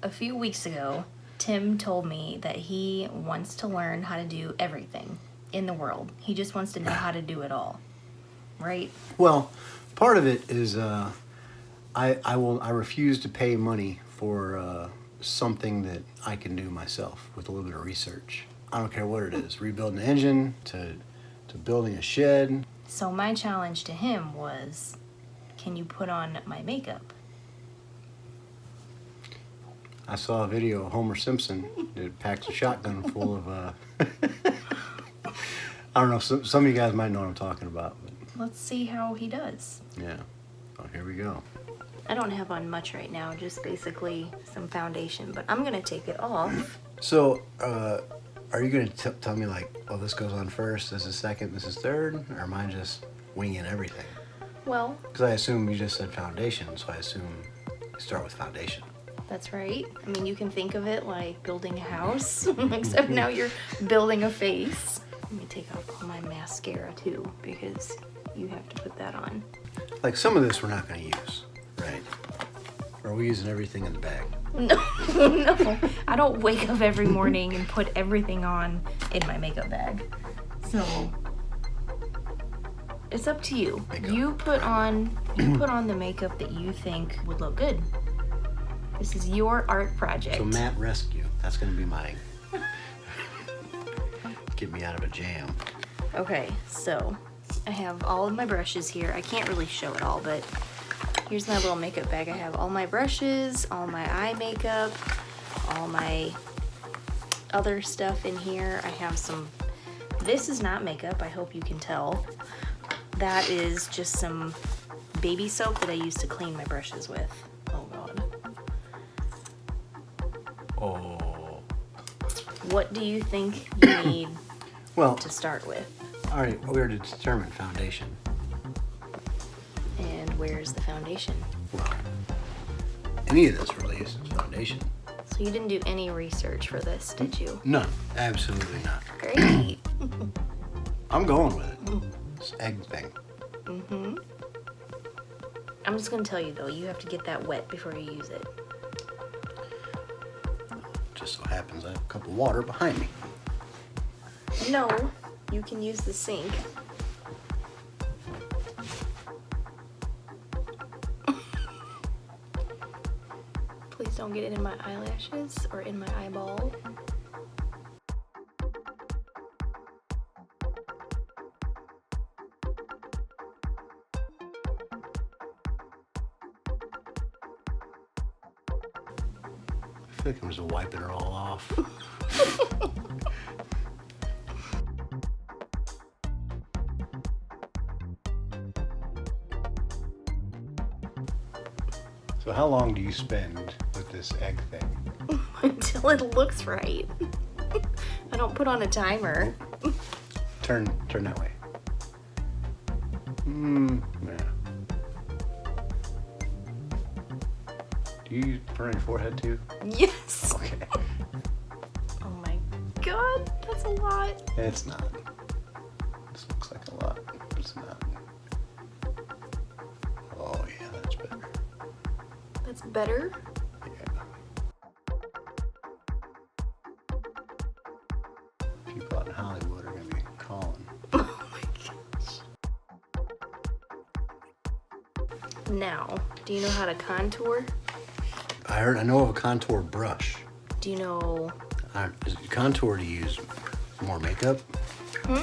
a few weeks ago, Tim told me that he wants to learn how to do everything in the world. He just wants to know how to do it all. Right? Well, part of it is I refuse to pay money for something that I can do myself with a little bit of research. I don't care what it is, rebuilding an engine to building a shed. So my challenge to him was, can you put on my makeup? I saw a video of Homer Simpson that packs a shotgun full of I don't know, some of you guys might know what I'm talking about. But Let's see how he does. yeah. Oh, here we go. I don't have on much right now, just basically some foundation, but I'm going to take it off. So, are you going to tell me, like, oh, this goes on first, this is second, this is third? Or am I just winging everything? Well, Because I assume you just said foundation, so I assume you start with foundation. that's right. I mean, you can think of it like building a house, except now you're building a face. Let me take off all my mascara too, because you have to put that on. Like, some of this we're not going to use, right? Or are we using everything in the bag? No, no. I don't wake up every morning and put everything on in my makeup bag. So it's up to you. Makeup. You put on the makeup that you think would look good. This is your art project. So Matte Rescue, that's going to be my... get me out of a jam. Okay, so I have all of my brushes here. I can't really show it all, but here's my little makeup bag. I have all my brushes, all my eye makeup, all my other stuff in here. I have some, this is not makeup, I hope you can tell. That is just some baby soap that I use to clean my brushes with. Oh God. Oh. What do you think you need Well, to start with? all right, we already determined foundation. And where's the foundation? Well, any of this really is foundation. So you didn't do any research for this, did you? None. Absolutely not. Great. I'm going with it. This egg thing. Mm-hmm. I'm just gonna tell you though, you have to get that wet before you use it. Just so happens I have a cup of water behind me. No, you can use the sink. Please don't get it in my eyelashes or in my eyeball. I feel like I'm just wiping it all off. So how long do you spend with this egg thing? Until it looks right. I don't put on a timer. Turn that way. Yeah. Do you put on your forehead too? Yes. Okay. Oh my God, that's a lot. It's not. This looks like a lot, but it's not. Oh yeah, that's better. That's better. Yeah. People out in Hollywood are gonna be calling. Oh my gosh. Now, do you know how to contour? I know of a contour brush. Do you know? Is it contour to use more makeup? Hmm?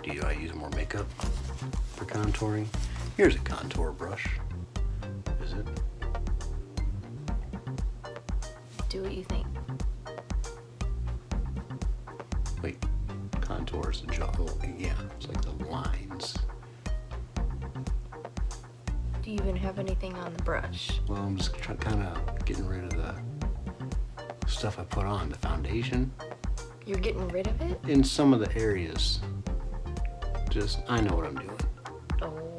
Do I use more makeup for contouring? Here's a contour brush. Is it? Do what you think. Wait, contour is the jaw. Oh, yeah, it's like the lines. Do you even have anything on the brush? Well, I'm just kind of getting rid of the stuff I put on, the foundation. You're getting rid of it? In some of the areas. Just, I know what I'm doing. Oh.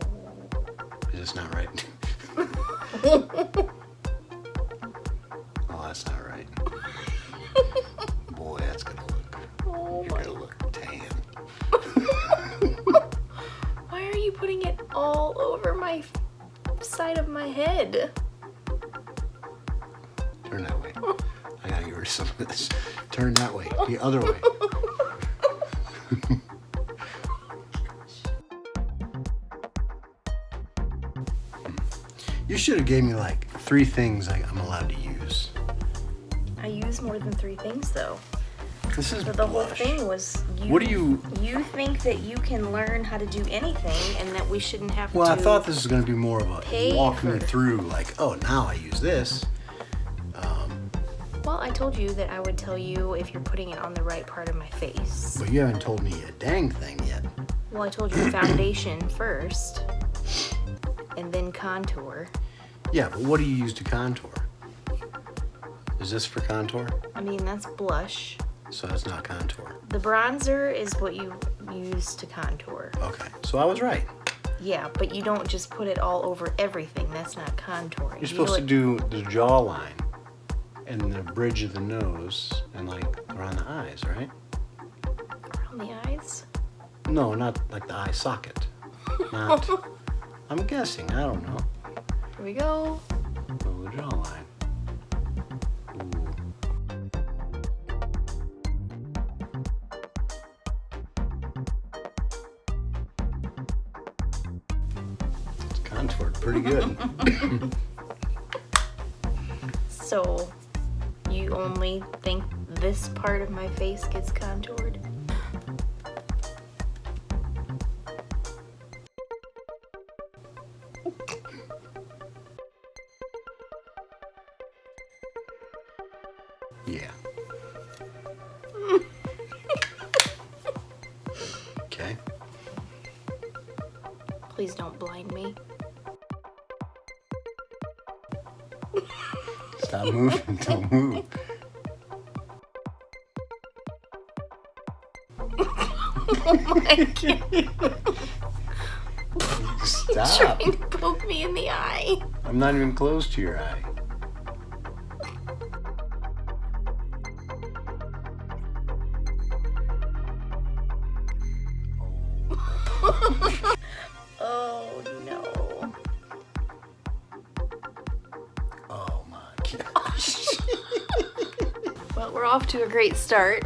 Is this not right? Oh, that's not right. Boy, that's gonna look. Oh You're my. gonna look tan. Why are you putting it all over my side of my head? Turn that way. contour some of this. Turn that way, the other way. You should have gave me like 3 things I'm allowed to use. I use more than 3 things though. This is But the whole blush. thing was What do you... You think that you can learn how to do anything and that we shouldn't have Well, to I thought this was going to be more of a pay walk me for- through, like, oh, now I use this. Well, I told you that I would tell you if you're putting it on the right part of my face. But you haven't told me a dang thing yet. Well, I told you foundation first and then contour. Yeah, but what do you use to contour? Is this for contour? I mean, that's blush. So that's not contour. The bronzer is what you use to contour. Okay, so I was right. Yeah, but you don't just put it all over everything. That's not contouring. You're supposed to do the jawline and the bridge of the nose and like around the eyes, right? around the eyes. No, not like the eye socket. Not. I'm guessing. I don't know. Here we go. Oh, the jawline. Ooh. It's contoured pretty good. So, you only think this part of my face gets contoured? Yeah. Okay. Please don't blind me. Stop moving. Don't move. Oh my god. Stop. Trying to poke me in the eye. I'm not even close to your eye. Oh no. Oh my gosh. Well, we're off to a great start.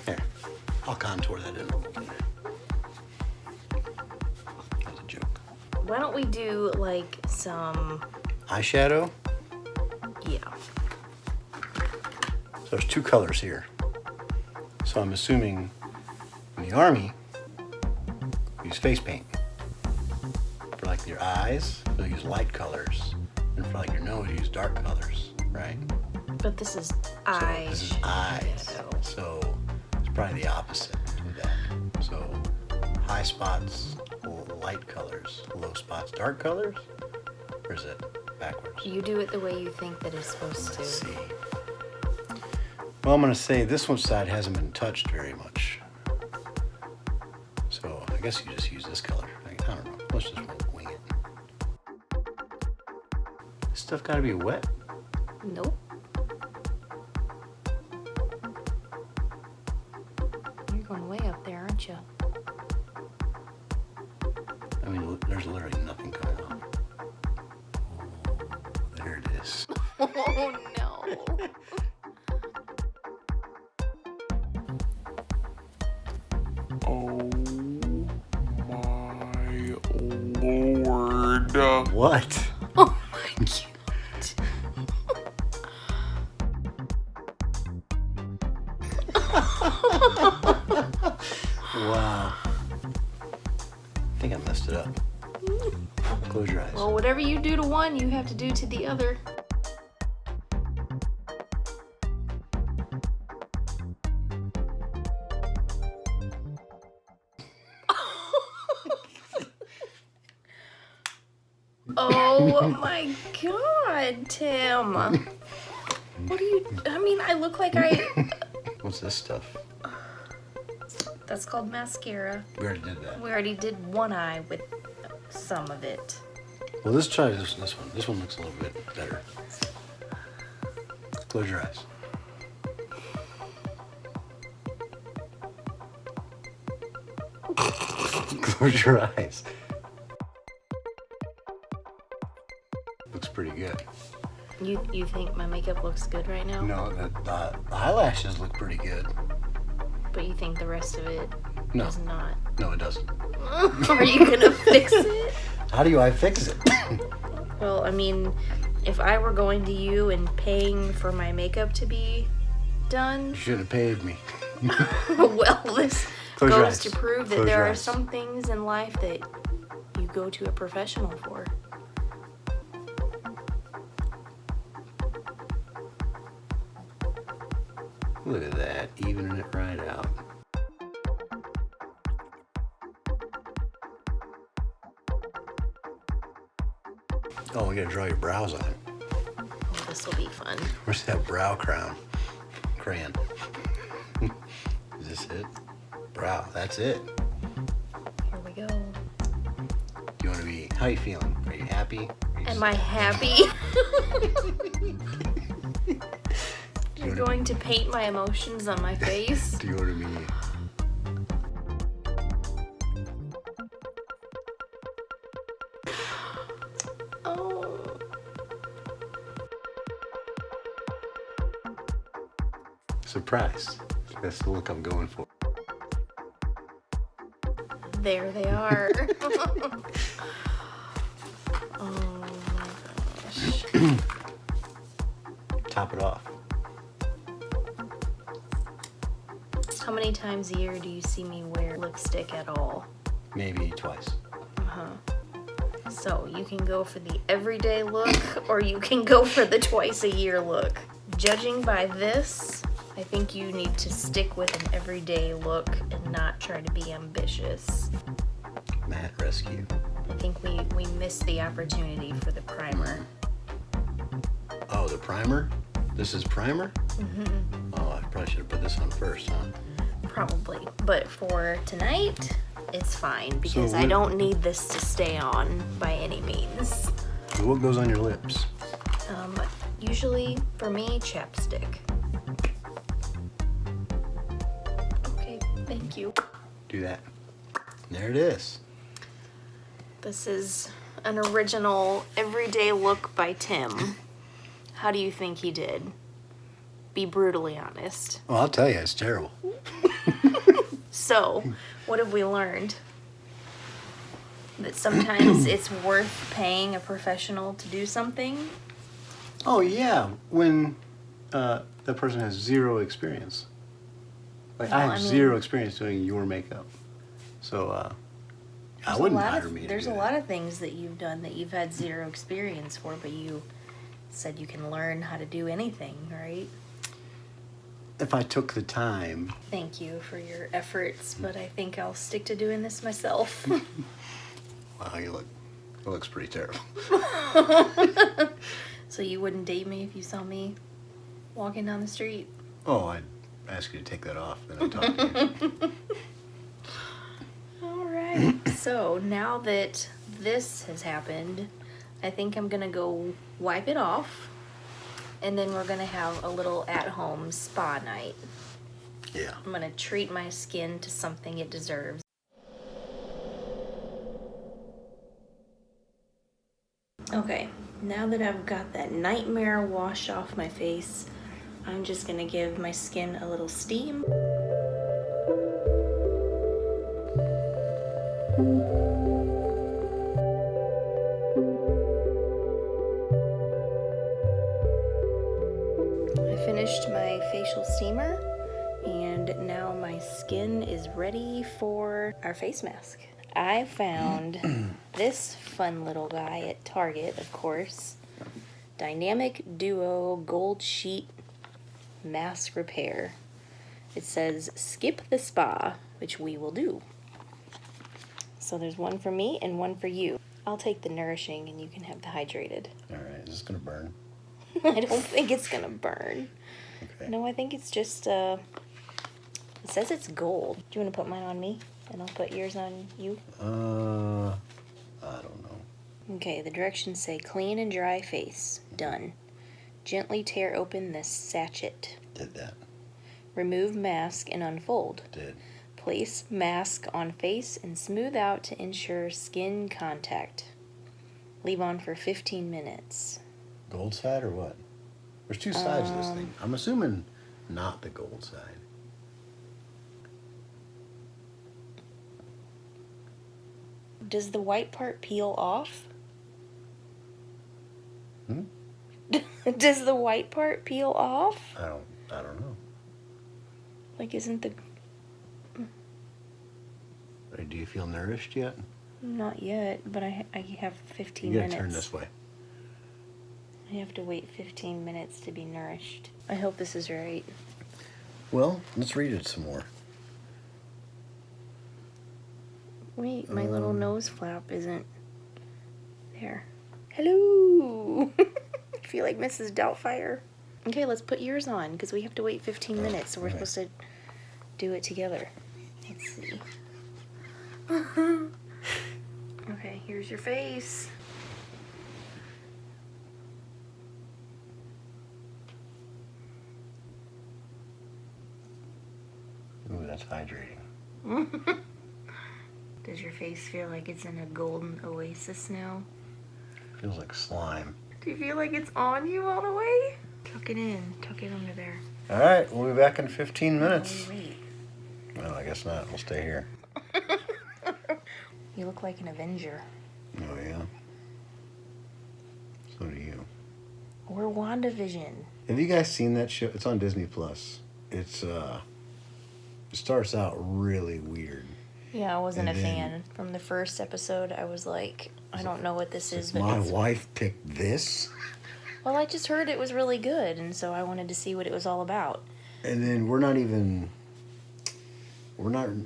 Here, I'll contour that in a little bit. That's a joke. Why don't we do like some, Eyeshadow. yeah. So there's 2 colors here. So I'm assuming in the army, use face paint. For like your eyes, you'll use light colors. And for like your nose, you use dark colors, right? But this is So eyes. this is eyes. shadow. So it's probably the opposite of that. So high spots, light colors, low spots, dark colors? Or is it backwards? You do it the way you think that it's supposed Let's to. see. Well, I'm going to say this one side hasn't been touched very much. So I guess you just use this color. I don't know. Let's just wing it. This stuff got to be wet? Nope. You're going way up there, aren't you? I mean, there's literally nothing going on. Oh, there it is. Oh no. Oh my lord. What? Oh my god. Wow. I think I messed it up. Close your eyes. Well, whatever you do to one, you have to do to the other. Oh my god, Tim. What do you, I mean, I look like What's this stuff? that's called mascara. We already did that. We already did one eye with some of it. Well, let's try this one. This one looks a little bit better. Close your eyes. Close your eyes. looks pretty good. You think my makeup looks good right now? No, the eyelashes look pretty good. But you think the rest of it No. does not? No, it doesn't. Are you gonna fix it? How do I fix it? Well, I mean, if I were going to you and paying for my makeup to be done, You should have paid me. well, this Close your goes eyes. to prove that Close there your are eyes. some things in life that you go to a professional for. Look at that, evening it right out. Oh, we gotta draw your brows on. Oh, this will be fun. Where's that brow crown? Crayon. Is this it? Brow, that's it. Here we go. You wanna be, how you feeling? Are you happy? Are you Am I happy? You're going to paint my emotions on my face? Do you want to be? Oh. Surprise. That's the look I'm going for. There they are. Oh my gosh. Top it off. How many times a year do you see me wear lipstick at all? Maybe twice. So you can go for the everyday look or you can go for the twice a year look. Judging by this, I think you need to stick with an everyday look and not try to be ambitious. Matte rescue. I think we missed the opportunity for the primer. Oh, the primer? This is primer? Mm-hmm. Oh, I probably should have put this on first, huh? Probably. But for tonight, it's fine because I what- don't need this to stay on by any means. So what goes on your lips? Usually, for me, chapstick. Okay, thank you. Do that. There it is. This is an original everyday look by Tim. How do you think he did? Be brutally honest. Well, I'll tell you, it's terrible. So, what have we learned? That sometimes it's worth paying a professional to do something? Oh, yeah, when that person has zero experience. Like, I Well, have I mean- zero experience doing your makeup. So, I wouldn't hire me to There's do a that. lot of things that you've done that you've had zero experience for, but you said you can learn how to do anything, right? If I took the time. Thank you for your efforts, but I think I'll stick to doing this myself. Wow, it looks pretty terrible. So you wouldn't date me if you saw me walking down the street? Oh, I'd ask you to take that off, then I'd talk to you. All right. So now that this has happened, I think I'm gonna go wipe it off, and then we're gonna have a little at-home spa night. Yeah. I'm gonna treat my skin to something it deserves. Okay, now that I've got that nightmare wash off my face, I'm just gonna give my skin a little steam. I finished my facial steamer, and now my skin is ready for our face mask. I found this fun little guy at Target, of course. Dynamic Duo Gold Sheet Mask Repair. It says, skip the spa, which we will do. So there's one for me and one for you. I'll take the nourishing and you can have the hydrated. All right, is this gonna burn? I don't think it's gonna burn. Okay. No, I think it's just, it says it's gold. Do you want to put mine on me? And I'll put yours on you? I don't know. Okay, the directions say clean and dry face. Done. Gently tear open this sachet. Did that. Remove mask and unfold. Did. Place mask on face and smooth out to ensure skin contact. Leave on for 15 minutes. Gold side or what? There's two sides to this thing. I'm assuming not the gold side. Does the white part peel off? Hmm? Does the white part peel off? I don't know. Like, isn't the... Do you feel nourished yet? Not yet, but I have 15 You gotta minutes. turn this way. I have to wait 15 minutes to be nourished. I hope this is right. Well, let's read it some more. Wait, my little nose flap isn't there. Hello! I feel like Mrs. Doubtfire. Okay, let's put yours on, because we have to wait 15 minutes, so we're supposed to do it together. Let's see. Okay, here's your face. Ooh, that's hydrating. Does your face feel like it's in a golden oasis now? Feels like slime. Do you feel like it's on you all the way? Tuck it in. Tuck it under there. All right, we'll be back in 15 minutes. Wait. Well, I guess not. We'll stay here. You look like an Avenger. Oh, yeah? So do you. Or Wanda Vision. Have you guys seen that show? It's on Disney Plus. It starts out really weird. Yeah, I wasn't And a then- fan. From the first episode, I was like, I don't know what this is, but My it's... wife picked this, Well, I just heard it was really good, and so I wanted to see what it was all about. and then we're not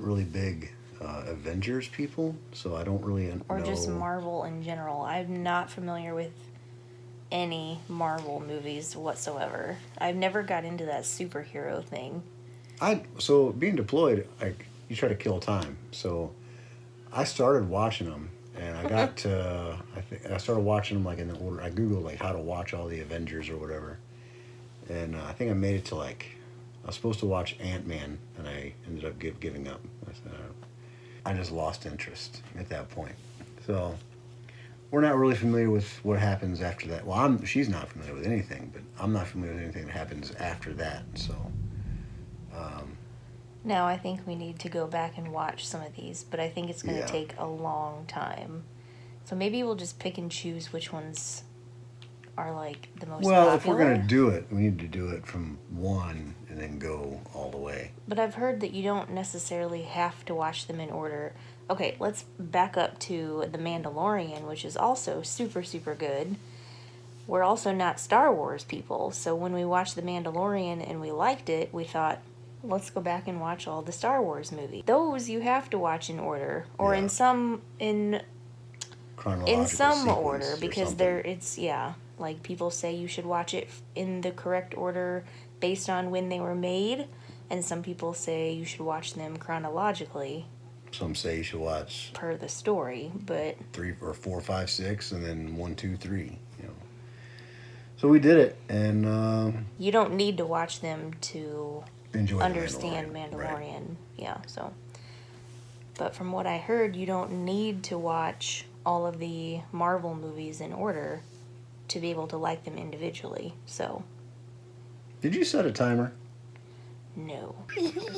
really big Avengers people, so I don't really know. Or just Marvel in general. I'm not familiar with any Marvel movies whatsoever. I've never got into that superhero thing. So being deployed, you try to kill time. So I started watching them, and I got to I started watching them like in the order. I googled like how to watch all the Avengers or whatever, and I think I made it to like I was supposed to watch Ant-Man, and I ended up giving up. I said, I just lost interest at that point. So we're not really familiar with what happens after that. Well, she's not familiar with anything, but I'm not familiar with anything that happens after that. So. Now I think we need to go back and watch some of these, but I think it's going to take a long time. So maybe we'll just pick and choose which ones are like the most Well, popular. if we're going to do it, we need to do it from one and then go all the way. But I've heard that you don't necessarily have to watch them in order. Okay, let's back up to The Mandolorian, which is also super, super good. We're also not Star Wars people, so when we watched The Mandalorian and we liked it, we thought, let's go back and watch all the Star Wars movies. Those you have to watch in order, or in some Chronological order, because like people say you should watch it in the correct order based on when they were made, and some people say you should watch them chronologically. Some say you should watch Per the story, but 3 or 4, 5, 6, and then 1, 2, 3. You know. So we did it, and you don't need to watch them to enjoy understand Mandalorian. Mandalorian. Right. Yeah, so. But from what I heard, you don't need to watch all of the Marvel movies in order to be able to like them individually. So, Did you set a timer? no.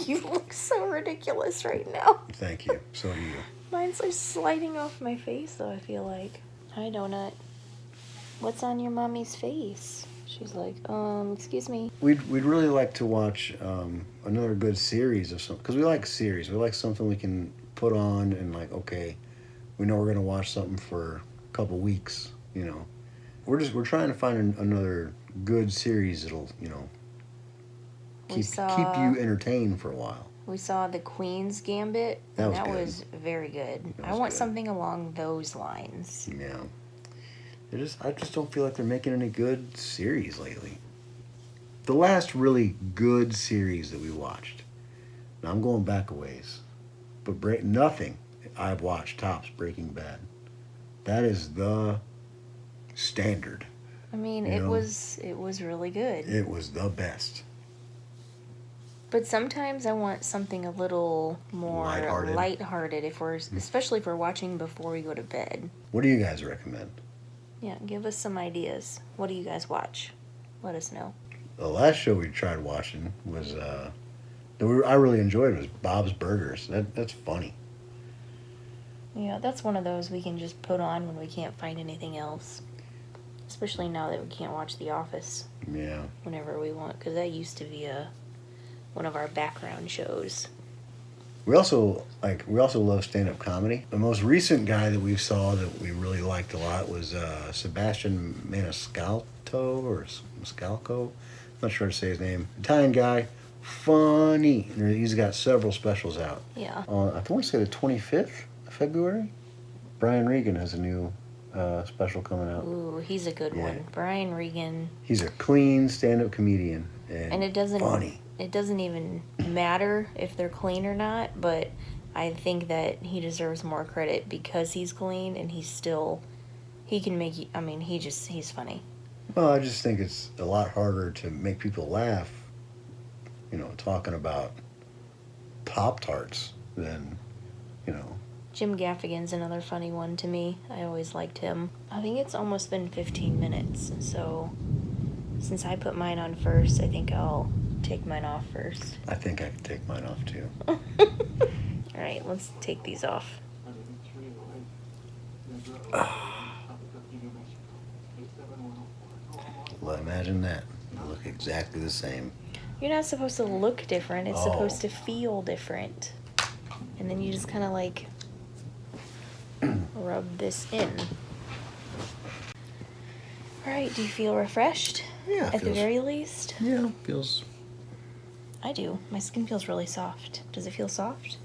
You look so ridiculous right now. Thank you. So do you. Mine's like sliding off my face, though, I feel like. Hi, Donut. What's on your mommy's face? She's like, excuse me. We'd really like to watch another good series of something, because we like series. We like something we can put on and like, okay, we know we're gonna watch something for a couple weeks. You know, we're trying to find another good series that'll keep you entertained for a while. We saw the Queen's Gambit, and that was very good. I want something along those lines. Yeah. I just don't feel like they're making any good series lately. The last really good series that we watched, now I'm going back a ways, but nothing I've watched tops Breaking Bad. That is the standard. I mean, it was really good. It was the best. But sometimes I want something a little more lighthearted especially if we're watching before we go to bed. What do you guys recommend? Yeah, give us some ideas. What do you guys watch? Let us know. The last show we tried watching was I really enjoyed was Bob's Burgers. That's funny. Yeah, that's one of those we can just put on when we can't find anything else. Especially now that we can't watch The Office. Yeah. Whenever we want, because that used to be one of our background shows. We also love stand-up comedy. The most recent guy that we saw that we really liked a lot was Sebastian Maniscalco or Mascalco. I'm not sure how to say his name. Italian guy, funny. He's got several specials out. Yeah. I want to say the 25th of February. Brian Regan has a new special coming out. Ooh, he's a good one. Brian Regan. He's a clean stand-up comedian And it doesn't funny. It doesn't even matter if they're clean or not, but I think that he deserves more credit because he's clean and he can make you, I mean, he's funny. Well, I just think it's a lot harder to make people laugh, talking about Pop-Tarts than, Jim Gaffigan's another funny one to me. I always liked him. I think it's almost been 15 minutes, so since I put mine on first, I think I'll take mine off first. I think I can take mine off too. Alright, let's take these off. Well, imagine that. You look exactly the same. You're not supposed to look different, it's supposed to feel different. And then you just kind of like rub this in. Alright, do you feel refreshed? Yeah, At the very least? Yeah, feels... I do. My skin feels really soft. Does it feel soft?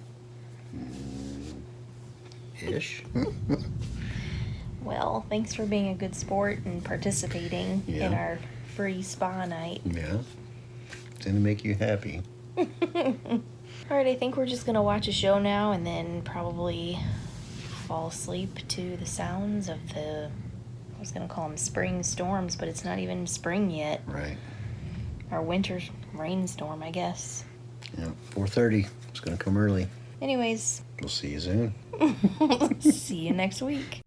Ish. Well, thanks for being a good sport and participating in our free spa night. Yeah. It's going to make you happy. Alright, I think we're just going to watch a show now and then probably fall asleep to the sounds of I was going to call them spring storms, but it's not even spring yet. Right. Or winter rainstorm, I guess. Yeah, 4:30. It's going to come early. Anyways. We'll see you soon. See you next week.